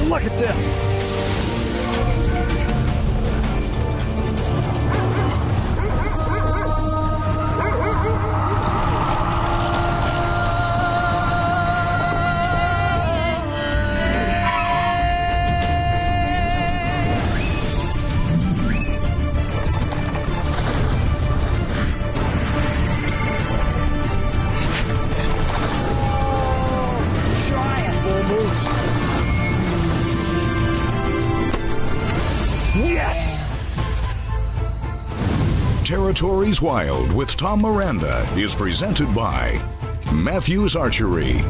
Look at this. Yes! Territories Wild with Tom Miranda is presented by Matthews Archery.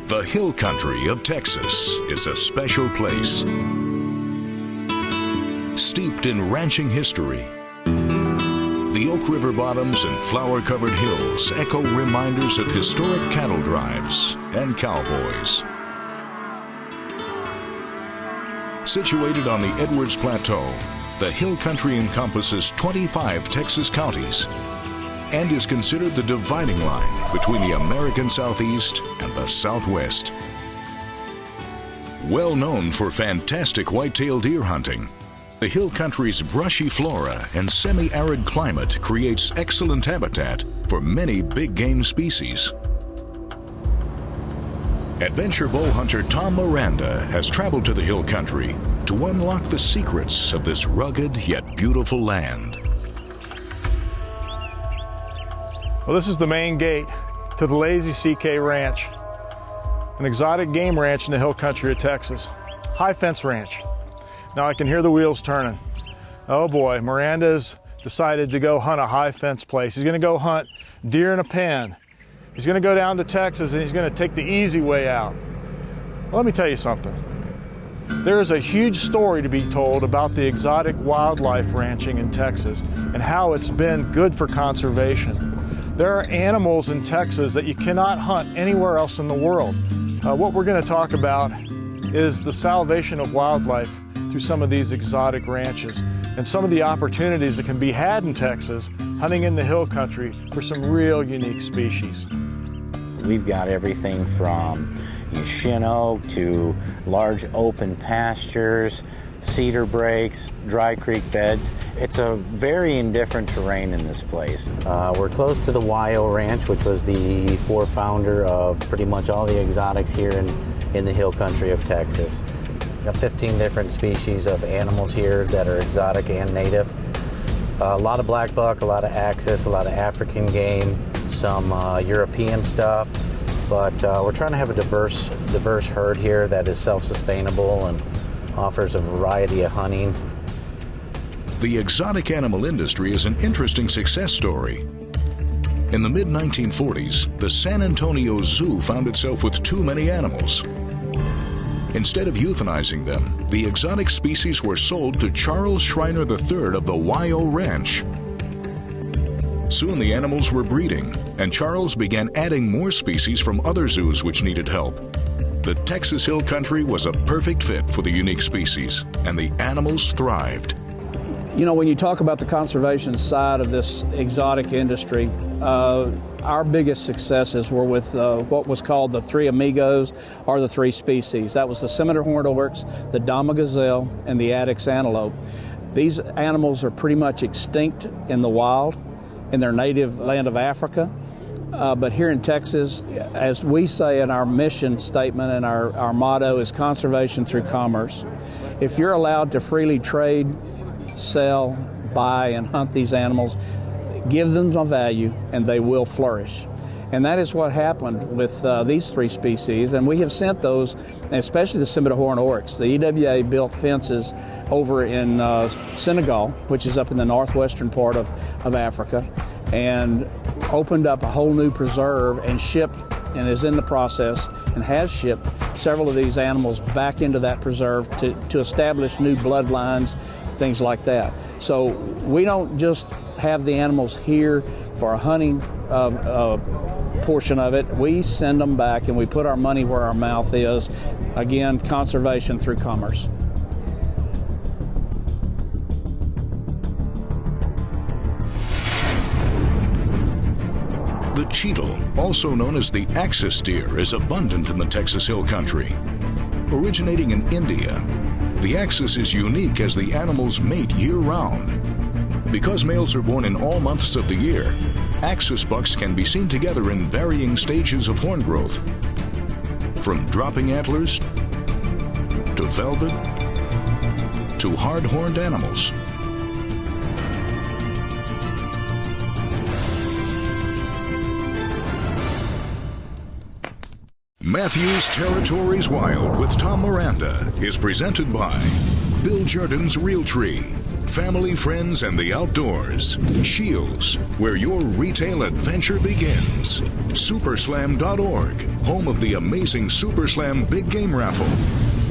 The hill country of Texas is a special place, steeped in ranching history. The Oak River bottoms and flower-covered hills echo reminders of historic cattle drives and cowboys. Situated on the Edwards Plateau, the hill country encompasses 25 Texas counties and is considered the dividing line between the American Southeast and the Southwest. Well known for fantastic whitetail deer hunting, the hill country's brushy flora and semi-arid climate creates excellent habitat for many big game species. Adventure bow hunter Tom Miranda has traveled to the hill country to unlock the secrets of this rugged yet beautiful land. Well, this is the main gate to the Lazy CK Ranch, an exotic game ranch in the hill country of Texas. High fence ranch. Now I can hear the wheels turning. Oh boy, Miranda's decided to go hunt a high fence place. He's gonna go hunt deer in a pen. He's gonna go down to Texas and he's gonna take the easy way out. Well, let me tell you something. There is a huge story to be told about the exotic wildlife ranching in Texas and how it's been good for conservation. There are animals in Texas that you cannot hunt anywhere else in the world. What we're gonna talk about is the salvation of wildlife through some of these exotic ranches and some of the opportunities that can be had in Texas hunting in the hill country for some real unique species. We've got everything from shin oak to large open pastures, cedar breaks, dry creek beds. It's a very indifferent terrain in this place. We're close to the YO Ranch, which was the founder of pretty much all the exotics here in the hill country of Texas. We have 15 different species of animals here that are exotic and native. A lot of black buck, a lot of axis, a lot of African game, some European stuff. But we're trying to have a diverse herd here that is self-sustainable and offers a variety of hunting. The exotic animal industry is an interesting success story. In the mid-1940s, the San Antonio Zoo found itself with too many animals. Instead of euthanizing them, the exotic species were sold to Charles Schreiner III of the YO Ranch. Soon the animals were breeding, and Charles began adding more species from other zoos which needed help. The Texas Hill Country was a perfect fit for the unique species, and the animals thrived. You know, when you talk about the conservation side of this exotic industry, our biggest successes were with what was called the three amigos, or the three species. That was the scimitar horned oryx, the Dama gazelle, and the Addis antelope. These animals are pretty much extinct in the wild, in their native land of Africa. But here in Texas, as we say in our mission statement and our motto is conservation through commerce. If you're allowed to freely trade, sell, buy, and hunt these animals, give them a value and they will flourish. And that is what happened with these three species, and we have sent those, especially the scimitar horned oryx. The EWA built fences over in Senegal, which is up in the northwestern part of Africa, and opened up a whole new preserve and shipped, and is in the process, and has shipped several of these animals back into that preserve to establish new bloodlines, things like that. So we don't just have the animals here for a hunting portion of it. We send them back and we put our money where our mouth is. Again, conservation through commerce. The cheetle, also known as the axis deer, is abundant in the Texas Hill Country. Originating in India, the axis is unique as the animals mate year-round. Because males are born in all months of the year, axis bucks can be seen together in varying stages of horn growth, from dropping antlers to velvet to hard-horned animals. Matthews Territories Wild with Tom Miranda is presented by Bill Jordan's Realtree, family, friends, and the outdoors. Shields, where your retail adventure begins. Superslam.org, home of the amazing Superslam Big Game Raffle.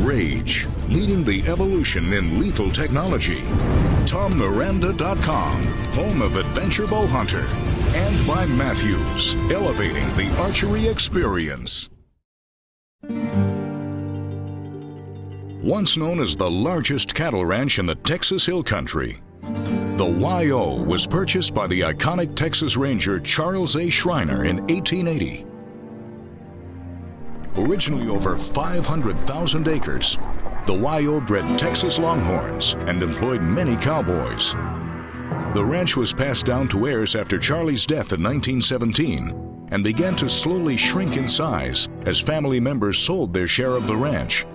Rage, leading the evolution in lethal technology. TomMiranda.com, home of Adventure Bow Hunter. And by Matthews, elevating the archery experience. Once known as the largest cattle ranch in the Texas Hill Country, the YO was purchased by the iconic Texas Ranger Charles A. Schreiner in 1880. Originally over 500,000 acres, the YO bred Texas Longhorns and employed many cowboys. The ranch was passed down to heirs after Charlie's death in 1917 and began to slowly shrink in size as family members sold their share of the ranch.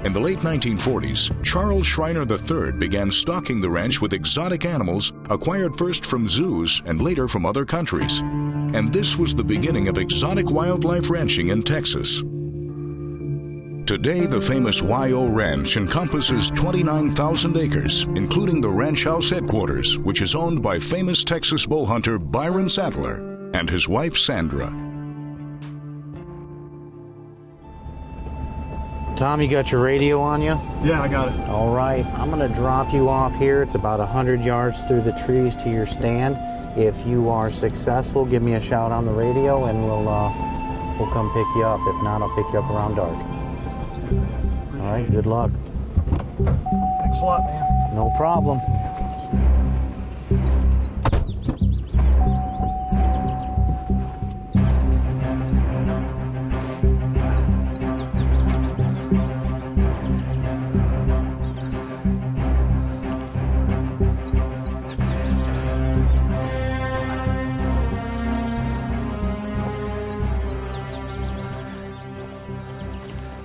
In the late 1940s, Charles Schreiner III began stocking the ranch with exotic animals acquired first from zoos and later from other countries. And this was the beginning of exotic wildlife ranching in Texas. Today, the famous YO Ranch encompasses 29,000 acres, including the ranch house headquarters, which is owned by famous Texas bow hunter Byron Sadler and his wife Sandra. Tom, you got your radio on you? Yeah, I got it. All right, I'm going to drop you off here. It's about 100 yards through the trees to your stand. If you are successful, give me a shout on the radio and we'll come pick you up. If not, I'll pick you up around dark. All right, good luck. Thanks a lot, man. No problem.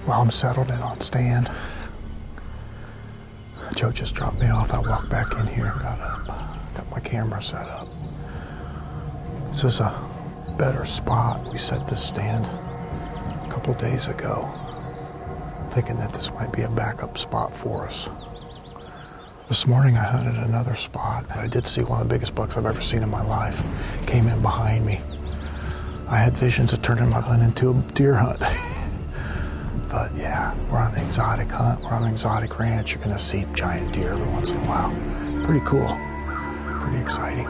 Well, I'm settled in on stand. Joe just dropped me off. I walked back in here, got my camera set up. This is a better spot. We set this stand a couple days ago, thinking that this might be a backup spot for us. This morning I hunted another spot. I did see one of the biggest bucks I've ever seen in my life. Came in behind me. I had visions of turning my hunt into a deer hunt. But yeah, we're on an exotic hunt, we're on an exotic ranch. You're gonna see giant deer every once in a while. Pretty cool, pretty exciting.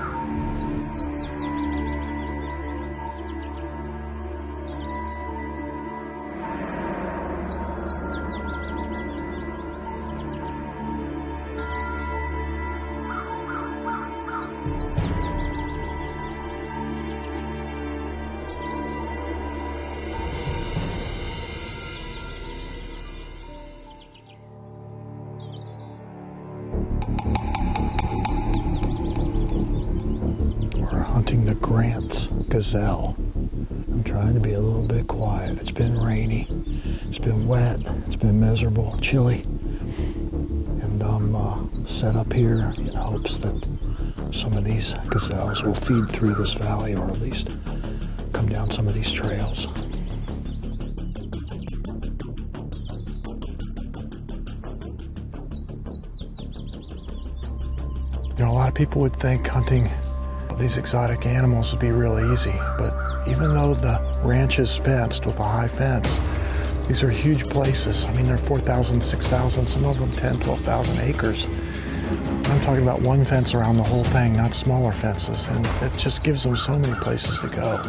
Hunting the Grant's gazelle. I'm trying to be a little bit quiet. It's been rainy, it's been wet, it's been miserable, chilly, and I'm set up here in hopes that some of these gazelles will feed through this valley or at least come down some of these trails. You know, a lot of people would think hunting these exotic animals would be really easy, but even though the ranch is fenced with a high fence, these are huge places. I mean, they're 4,000, 6,000, some of them 10, 12,000 acres. I'm talking about one fence around the whole thing, not smaller fences, and it just gives them so many places to go.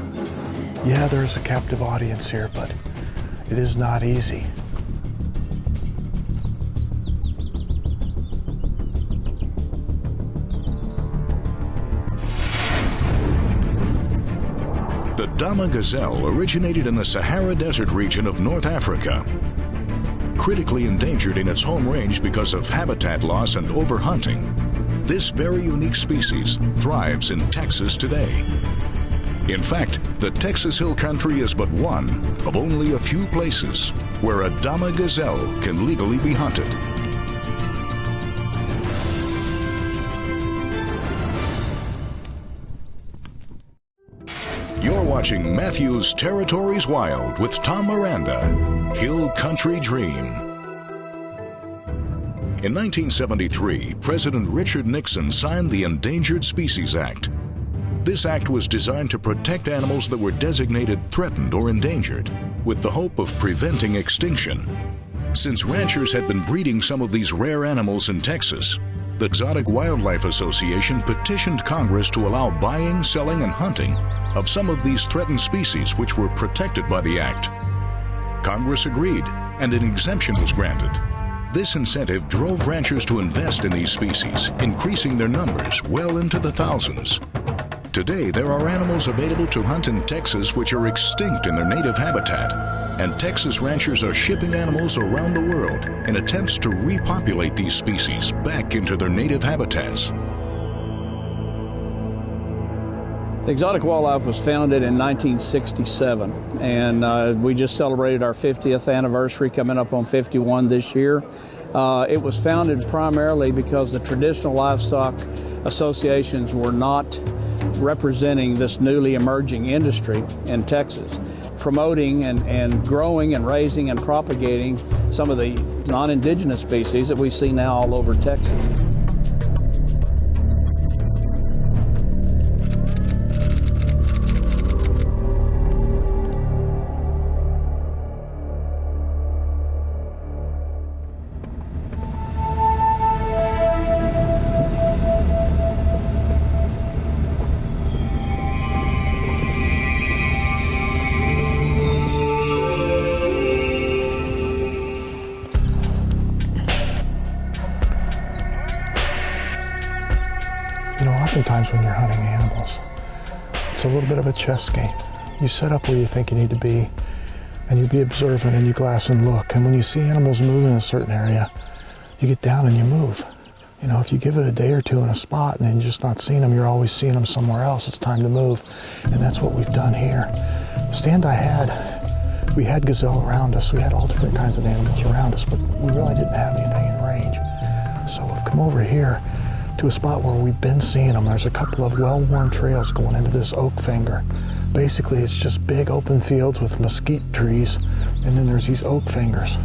Yeah, there's a captive audience here, but it is not easy. The Dama gazelle originated in the Sahara Desert region of North Africa. Critically endangered in its home range because of habitat loss and overhunting, this very unique species thrives in Texas today. In fact, the Texas Hill Country is but one of only a few places where a Dama gazelle can legally be hunted. You're watching Matthew's Territories Wild with Tom Miranda, Hill Country Dream. In 1973, President Richard Nixon signed the Endangered Species Act. This act was designed to protect animals that were designated threatened or endangered, with the hope of preventing extinction. Since ranchers had been breeding some of these rare animals in Texas, the Exotic Wildlife Association petitioned Congress to allow buying, selling, and hunting of some of these threatened species which were protected by the act. Congress agreed, and an exemption was granted. This incentive drove ranchers to invest in these species, increasing their numbers well into the thousands. Today, there are animals available to hunt in Texas which are extinct in their native habitat, and Texas ranchers are shipping animals around the world in attempts to repopulate these species back into their native habitats. Exotic Wildlife was founded in 1967, and we just celebrated our 50th anniversary, coming up on 51 this year. It was founded primarily because the traditional livestock associations were not representing this newly emerging industry in Texas, promoting and growing and raising and propagating some of the non-indigenous species that we see now all over Texas. Oftentimes when you're hunting animals, it's a little bit of a chess game. You set up where you think you need to be, and you be observant and you glass and look. And when you see animals move in a certain area, you get down and you move. You know, if you give it a day or two in a spot and then you're just not seeing them, you're always seeing them somewhere else. It's time to move. And that's what we've done here. The stand I had, we had gazelle around us. We had all different kinds of animals around us, but we really didn't have anything in range. So we've come over here to a spot where we've been seeing them. There's a couple of well-worn trails going into this oak finger. Basically, it's just big open fields with mesquite trees, and then there's these oak fingers.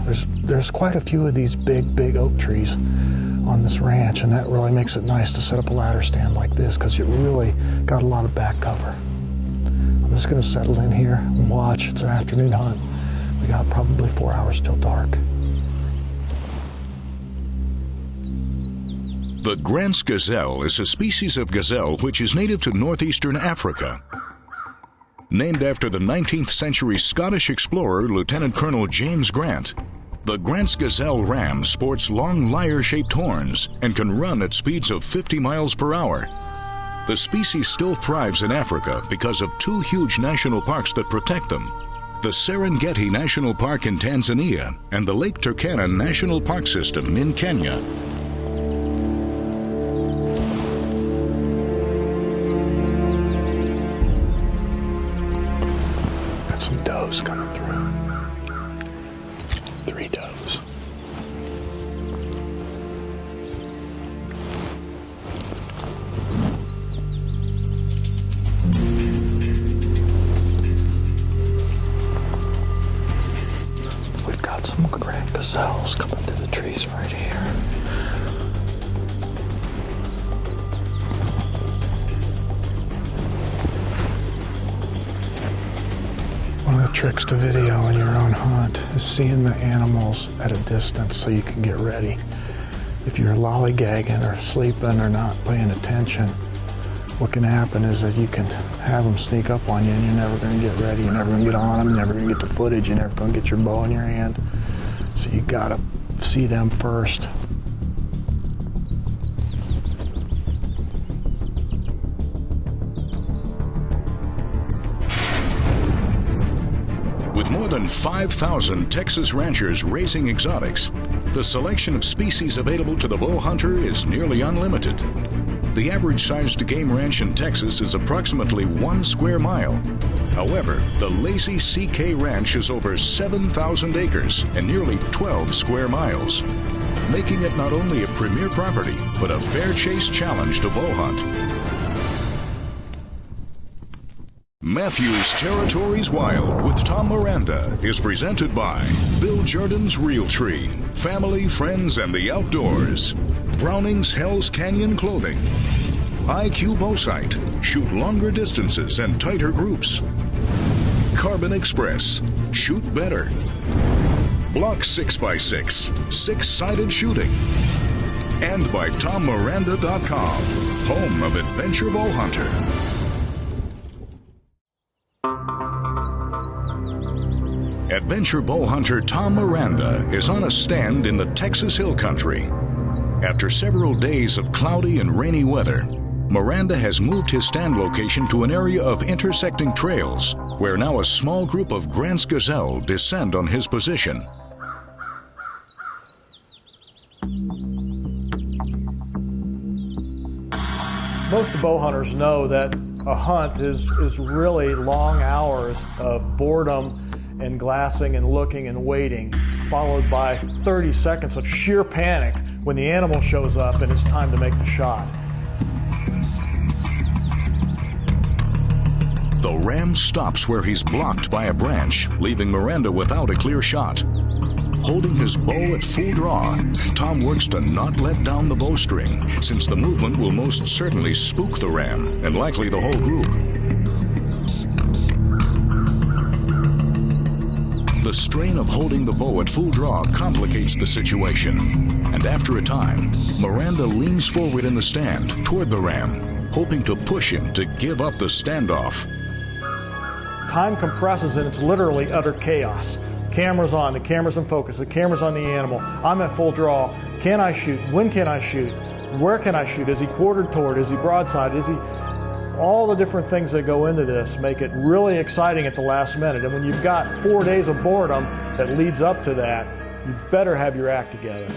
There's quite a few of these big oak trees on this ranch, and that really makes it nice to set up a ladder stand like this because you really got a lot of back cover. I'm just going to settle in here and watch. It's an afternoon hunt. We got probably 4 hours till dark. The Grant's gazelle is a species of gazelle which is native to northeastern Africa. Named after the 19th century Scottish explorer Lieutenant Colonel James Grant, the Grant's gazelle ram sports long lyre-shaped horns and can run at speeds of 50 miles per hour. The species still thrives in Africa because of two huge national parks that protect them: the Serengeti National Park in Tanzania and the Lake Turkana National Park System in Kenya. Does coming through. 3 does. We've got some grand gazelles coming through the trees right here. One of the tricks to video in your own hunt is seeing the animals at a distance so you can get ready. If you're lollygagging or sleeping or not paying attention, what can happen is that you can have them sneak up on you and you're never going to get ready. You're never going to get on them. You're never going to get the footage. You're never going to get your bow in your hand. So you got to see them first. With more than 5,000 Texas ranchers raising exotics, the selection of species available to the bow hunter is nearly unlimited. The average-sized game ranch in Texas is approximately 1 square mile. However, the Lazy CK Ranch is over 7,000 acres and nearly 12 square miles, making it not only a premier property, but a fair chase challenge to bow hunt. Matthew's Territories Wild with Tom Miranda is presented by Bill Jordan's Realtree, Family, Friends, and the Outdoors, Browning's Hell's Canyon Clothing, IQ Bow Sight, shoot longer distances and tighter groups, Carbon Express, shoot better, Block 6x6, six-sided shooting, and by TomMiranda.com, home of Adventure Bow Hunter. Adventure bow hunter Tom Miranda is on a stand in the Texas Hill Country. After several days of cloudy and rainy weather, Miranda has moved his stand location to an area of intersecting trails, where now a small group of Grant's gazelle descend on his position. Most bow hunters know that a hunt is really long hours of boredom and glassing and looking and waiting, followed by 30 seconds of sheer panic when the animal shows up and it's time to make the shot. The ram stops where he's blocked by a branch, leaving Miranda without a clear shot. Holding his bow at full draw, Tom works to not let down the bowstring, since the movement will most certainly spook the ram, and likely the whole group. The strain of holding the bow at full draw complicates the situation, and after a time, Miranda leans forward in the stand toward the ram, hoping to push him to give up the standoff. Time compresses and it's literally utter chaos. Camera's on, the camera's in focus, the camera's on the animal. I'm at full draw. Can I shoot? When can I shoot? Where can I shoot? Is he quartered toward? Is he broadside? Is he... All the different things that go into this make it really exciting at the last minute. And when you've got 4 days of boredom that leads up to that, you better have your act together.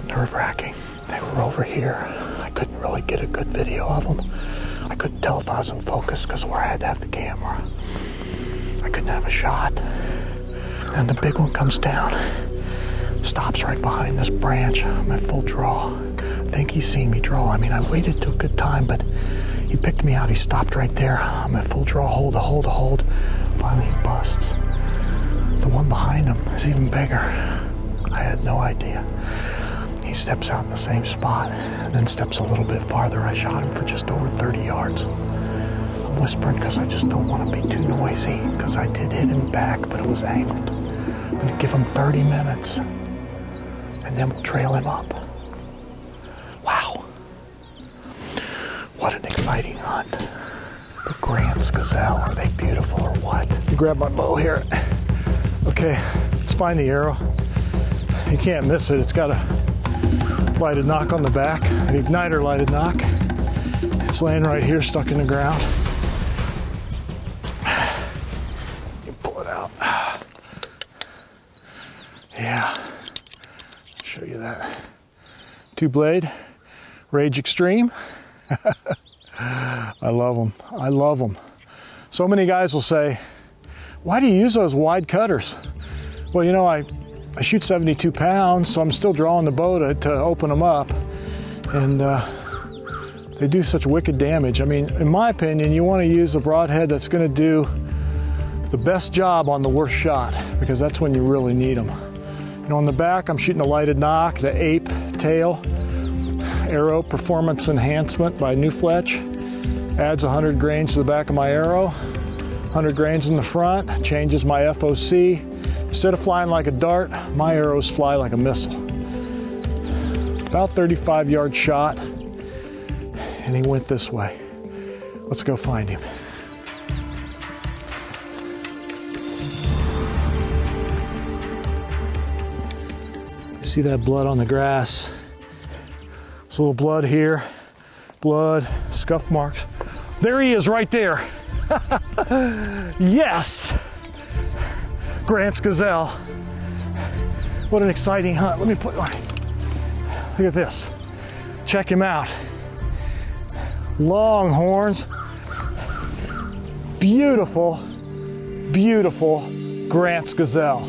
Nerve-wracking. They were over here. I couldn't really get a good video of them. I couldn't tell if I was in focus because of where I had to have the camera. I couldn't have a shot. And the big one comes down, stops right behind this branch. I'm at full draw. I think he's seen me draw. I mean, I waited to a good time, but he picked me out. He stopped right there. I'm at full draw, hold. Finally he busts. The one behind him is even bigger. I had no idea. He steps out in the same spot and then steps a little bit farther. I shot him for just over 30 yards. I'm whispering because I just don't want to be too noisy, because I did hit him back, but it was angled. I'm going to give him 30 minutes and then we'll trail him up. Wow. What an exciting hunt. The Grant's gazelle, are they beautiful or what? You grab my bow here. Okay, let's find the arrow. You can't miss it. It's got a lighted knock on the back, an igniter lighted knock. It's laying right here, stuck in the ground. You pull it out. Yeah, I'll show you that. 2-blade, Rage Extreme. I love them. I love them. So many guys will say, why do you use those wide cutters? Well, you know, I shoot 72 pounds, so I'm still drawing the bow to open them up. And they do such wicked damage. I mean, in my opinion, you want to use a broadhead that's going to do the best job on the worst shot, because that's when you really need them. You know, on the back, I'm shooting a lighted knock, the Ape Tail Arrow Performance Enhancement by New Fletch. Adds 100 grains to the back of my arrow. 100 grains in the front, changes my FOC. Instead of flying like a dart, my arrows fly like a missile. About 35-yard shot, and he went this way. Let's go find him. You see that blood on the grass? There's a little blood here, blood, scuff marks. There he is right there. Yes! Grant's gazelle. What an exciting hunt. Let me put, look at this. Check him out. Long horns. Beautiful, beautiful Grant's gazelle.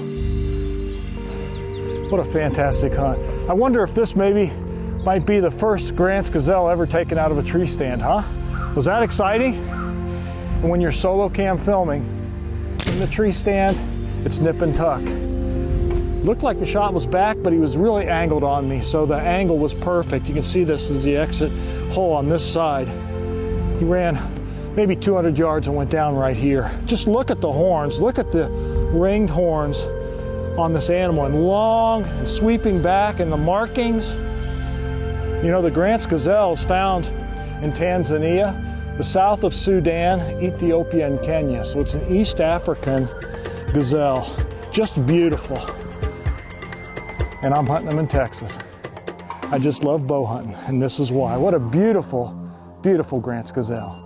What a fantastic hunt. I wonder if this maybe might be the first Grant's gazelle ever taken out of a tree stand, huh? Was that exciting? And when you're solo cam filming in the tree stand, it's nip and tuck. Looked like the shot was back, but he was really angled on me, so the angle was perfect. You can see this is the exit hole on this side. He ran maybe 200 yards and went down right here. Just look at the horns. Look at the ringed horns on this animal, and long and sweeping back, and the markings. You know, the Grant's gazelle is found in Tanzania, the south of Sudan, Ethiopia, and Kenya. So it's an East African gazelle. Just beautiful. And I'm hunting them in Texas. I just love bow hunting, and this is why. What a beautiful, beautiful Grant's gazelle.